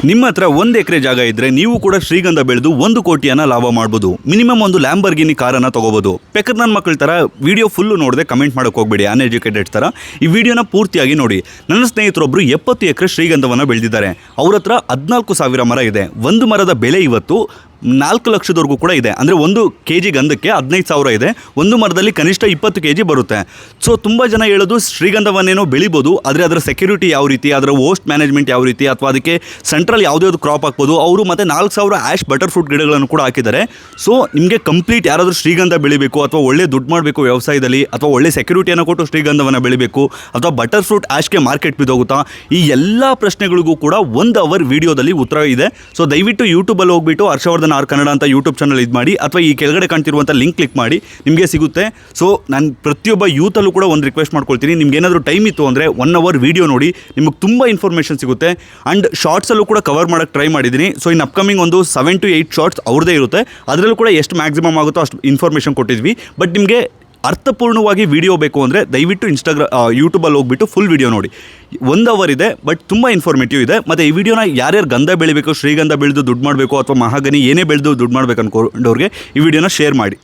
ನಿಮ್ಮ ಹತ್ರ 1 ಎಕರೆ ಜಾಗ ಇದ್ದರೆ ನೀವು ಕೂಡ ಶ್ರೀಗಂಧ ಬೆಳೆದು 1 ಕೋಟಿಯನ್ನು ಲಾಭ ಮಾಡ್ಬೋದು. ಮಿನಿಮಮ್ ಒಂದು ಲ್ಯಾಂಬರ್ಗಿನಿ ಕಾರನ್ನು ತೊಗೋಬೋದು. ಬೇಕಾದ್ರೆ ನನ್ನ ಮಕ್ಕಳ ಥರ ವಿಡಿಯೋ ಫುಲ್ಲು ನೋಡದೆ ಕಮೆಂಟ್ ಮಾಡೋಕೆ ಹೋಗಬೇಡಿ, ಅನ್ಎಜುಕೇಟೆಡ್ ಥರ ಈ ವಿಡಿಯೋನ ಪೂರ್ತಿಯಾಗಿ ನೋಡಿ. ನನ್ನ ಸ್ನೇಹಿತರೊಬ್ಬರು 70 ಎಕರೆ ಶ್ರೀಗಂಧವನ್ನು ಬೆಳೆದಿದ್ದಾರೆ. ಅವ್ರ ಹತ್ರ 14,000 ಮರ ಇದೆ. ಒಂದು ಮರದ ಬೆಲೆ ಇವತ್ತು 4 ಲಕ್ಷದವರೆಗೂ ಕೂಡ ಇದೆ. ಅಂದರೆ 1 kg ಗಂಧಕ್ಕೆ 15,000 ಇದೆ. ಒಂದು ಮರದಲ್ಲಿ ಕನಿಷ್ಠ 20 kg ಬರುತ್ತೆ. ಸೊ ತುಂಬ ಜನ ಹೇಳೋದು ಶ್ರೀಗಂಧವನ್ನೇನೋ ಬೆಳಿಬೋದು, ಆದರೆ ಅದರ ಸೆಕ್ಯೂರಿಟಿ ಯಾವ ರೀತಿ, ಅದರ ವೇಸ್ಟ್ ಮ್ಯಾನೇಜ್ಮೆಂಟ್ ಯಾವ ರೀತಿ, ಅಥವಾ ಅದಕ್ಕೆ ಸೆಂಟ್ರಲ್ ಯಾವುದ್ಯಾವುದು ಕ್ರಾಪ್ ಹಾಕ್ಬೋದು. ಅವರು ಮತ್ತು 4,000 ಆ್ಯಶ್ ಬಟರ್ ಫ್ರೂಟ್ ಗಿಡಗಳನ್ನು ಕೂಡ ಹಾಕಿದ್ದಾರೆ. ಸೊ ನಿಮಗೆ ಕಂಪ್ಲೀಟ್ ಯಾರಾದರೂ ಶ್ರೀಗಂಧ ಬೆಳಿಬೇಕು ಅಥವಾ ಒಳ್ಳೆ ದುಡ್ಡು ಮಾಡಬೇಕು ವ್ಯವಸಾಯದಲ್ಲಿ, ಅಥವಾ ಒಳ್ಳೆ ಸೆಕ್ಯೂರಿಟಿಯನ್ನು ಕೊಟ್ಟು ಶ್ರೀಗಂಧವನ್ನು ಬೆಳಿಬೇಕು, ಅಥವಾ ಬಟರ್ ಫ್ರೂಟ್ ಆ್ಯಶ್ಗೆ ಮಾರ್ಕೆಟ್ ಬಿದ್ದೋಗುತ್ತಾ, ಈ ಎಲ್ಲ ಪ್ರಶ್ನೆಗಳಿಗೂ ಕೂಡ 1 ಅವರ್ ವಿಡಿಯೋದಲ್ಲಿ ಉತ್ತರ ಇದೆ. ಸೊ ದಯವಿಟ್ಟು ಯೂಟ್ಯೂಬಲ್ಲಿ ಹೋಗ್ಬಿಟ್ಟು ಹರ್ಷವರ್ಧನ್ ಆರ್ ಕನ್ನಡ ಅಂತ ಯೂಟ್ಯೂಬ್ ಚಾನಲ್ ಇದು ಮಾಡಿ, ಅಥವಾ ಈ ಕೆಳಗಡೆ ಕಾಣ್ತಿರುವಂಥ ಲಿಂಕ್ ಕ್ಲಿಕ್ ಮಾಡಿ, ನಿಮಗೆ ಸಿಗುತ್ತೆ. ಸೊ ನಾನು ಪ್ರತಿಯೊಬ್ಬ ಯೂತಲ್ಲೂ ಕೂಡ ಒಂದು ರಿಕ್ವೆಸ್ಟ್ ಮಾಡ್ಕೊಳ್ತೀನಿ, ನಿಮ್ಗೆ ಏನಾದರೂ ಟೈಮ್ ಇತ್ತು ಅಂದರೆ 1 ಅವರ್ ವಿಡಿಯೋ ನೋಡಿ, ನಿಮಗೆ ತುಂಬ ಇನ್ಫಾರ್ಮೇಷನ್ ಸಿಗುತ್ತೆ. ಆ್ಯಂಡ್ ಶಾರ್ಟ್ಸಲ್ಲೂ ಕೂಡ ಕವರ್ ಮಾಡೋಕ್ಕೆ ಟ್ರೈ ಮಾಡಿದ್ದೀನಿ. ಸೊ ಇನ್ನು ಅಪ್ಕಮಿಂಗ್ ಒಂದು 7 to 8 ಶಾರ್ಟ್ಸ್ ಅವ್ರದ್ದೇ ಇರುತ್ತೆ. ಅದರಲ್ಲೂ ಕೂಡ ಎಷ್ಟು ಮ್ಯಾಕ್ಸಿಮಮ್ ಆಗುತ್ತೋ ಅಷ್ಟು ಇನ್ಫಾರ್ಮೇಷನ್ ಕೊಟ್ಟಿದ್ವಿ. ಬಟ್ ನಿಮಗೆ ಅರ್ಥಪೂರ್ಣವಾಗಿ ವಿಡಿಯೋ ಬೇಕು ಅಂದರೆ ದಯವಿಟ್ಟು ಯೂಟ್ಯೂಬಲ್ಲಿ ಹೋಗ್ಬಿಟ್ಟು ಫುಲ್ ವಿಡಿಯೋ ನೋಡಿ. 1 ಅವರ್ ಇದೆ, ಬಟ್ ತುಂಬ ಇನ್ಫಾರ್ಮೇಟಿವ್ ಇದೆ. ಮತ್ತು ಈ ವಿಡಿಯೋನ ಯಾರ್ಯಾರು ಗಂಧ ಬೆಳಿಬೇಕು, ಶ್ರೀಗಂಧ ಬೆಳೆದು ದುಡ್ಡು ಮಾಡಬೇಕು, ಅಥವಾ ಮಹಾಗನಿ ಏನೇ ಬೆಳೆದು ದುಡ್ಡು ಮಾಡಬೇಕು ಅಂದ್ಕೊಂಡವ್ರಿಗೆ ಈ ವಿಡಿಯೋನ ಶೇರ್ ಮಾಡಿ.